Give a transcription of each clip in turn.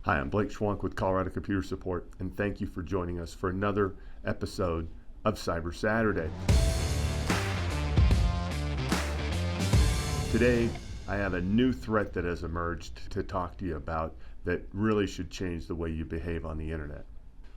Hi, I'm Blake Schwank with Colorado Computer Support, and thank you for joining us for another episode of Cyber Saturday. Today, I have a new threat that has emerged to talk to you about that really should change the way you behave on the internet.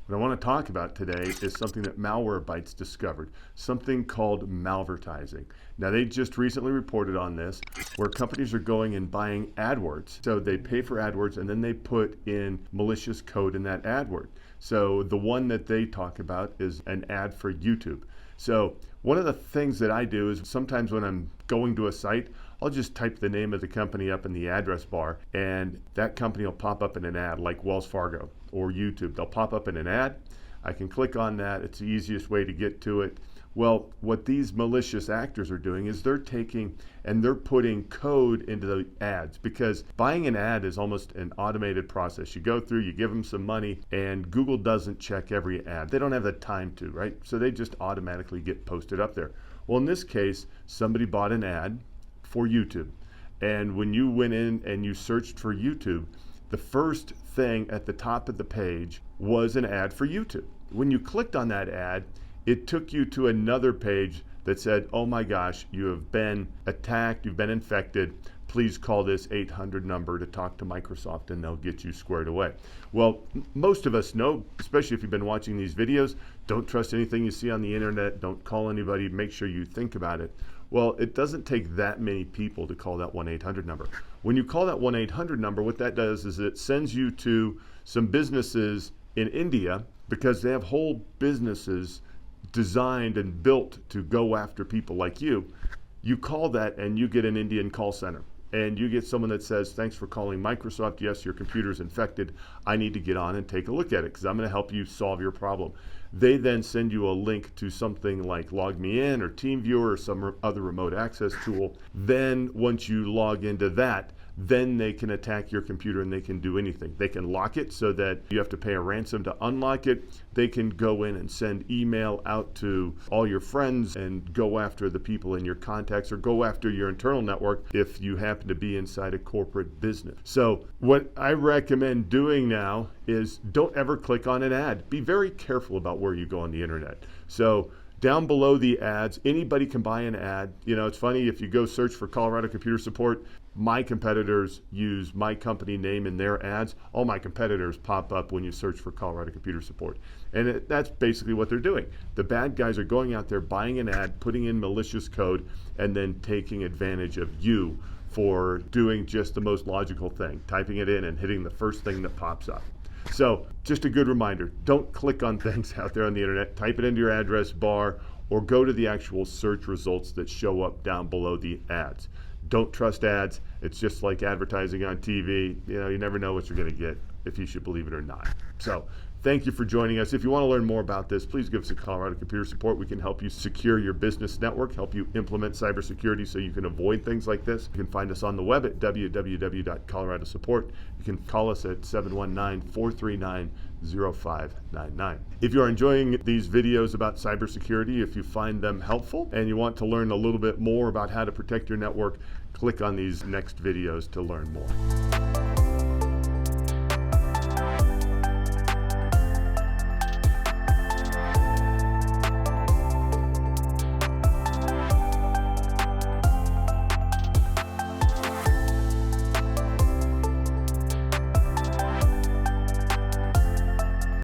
What I want to talk about today is something that Malwarebytes discovered, something called malvertising. Now, they just recently reported on this, where companies are going and buying AdWords. So they pay for AdWords and then they put in malicious code in that AdWord. So the one that they talk about is an ad for YouTube. So one of the things that I do is sometimes when I'm going to a site, I'll just type the name of the company up in the address bar, and that company will pop up in an ad, like Wells Fargo or YouTube. They'll pop up in an ad. I can click on that. It's the easiest way to get to it. Well, what these malicious actors are doing is they're taking and they're putting code into the ads, because buying an ad is almost an automated process. You go through, you give them some money, and Google doesn't check every ad. They don't have the time to, right? So they just automatically get posted up there. Well, in this case, somebody bought an ad for YouTube. And when you went in and you searched for YouTube, the first thing at the top of the page was an ad for YouTube. When you clicked on that ad, it took you to another page that said, oh my gosh, you have been attacked, you've been infected. Please call this 800 number to talk to Microsoft and they'll get you squared away. Well, most of us know, especially if you've been watching these videos, don't trust anything you see on the internet, don't call anybody, make sure you think about it. Well, it doesn't take that many people to call that 1-800 number. When you call that 1-800 number, what that does is it sends you to some businesses in India, because they have whole businesses designed and built to go after people like you. You call that and you get an Indian call center. And you get someone that says, thanks for calling Microsoft. Yes, your computer's infected. I need to get on and take a look at it because I'm going to help you solve your problem. They then send you a link to something like LogMeIn or TeamViewer or some other remote access tool. Then once you log into that, then they can attack your computer and they can do anything. They can lock it so that you have to pay a ransom to unlock it. They can go in and send email out to all your friends and go after the people in your contacts, or go after your internal network if you happen to be inside a corporate business. So what I recommend doing now is don't ever click on an ad. Be very careful about where you go on the internet. So down below the ads, anybody can buy an ad. You know, it's funny, if you go search for Colorado Computer Support, my competitors use my company name in their ads. All my competitors pop up when you search for Colorado Computer Support. And that's basically what they're doing. The bad guys are going out there, buying an ad, putting in malicious code, and then taking advantage of you for doing just the most logical thing, typing it in and hitting the first thing that pops up. So just a good reminder, don't click on things out there on the internet. Type it into your address bar or go to the actual search results that show up down below the ads. Don't trust ads. It's just like advertising on TV. You know, you never know what you're going to get, if you should believe it or not. So thank you for joining us. If you want to learn more about this, please give us a Colorado Computer Support. We can help you secure your business network, help you implement cybersecurity so you can avoid things like this. You can find us on the web at www.coloradosupport. You can call us at 719-439-0599. If you are enjoying these videos about cybersecurity, if you find them helpful and you want to learn a little bit more about how to protect your network, click on these next videos to learn more.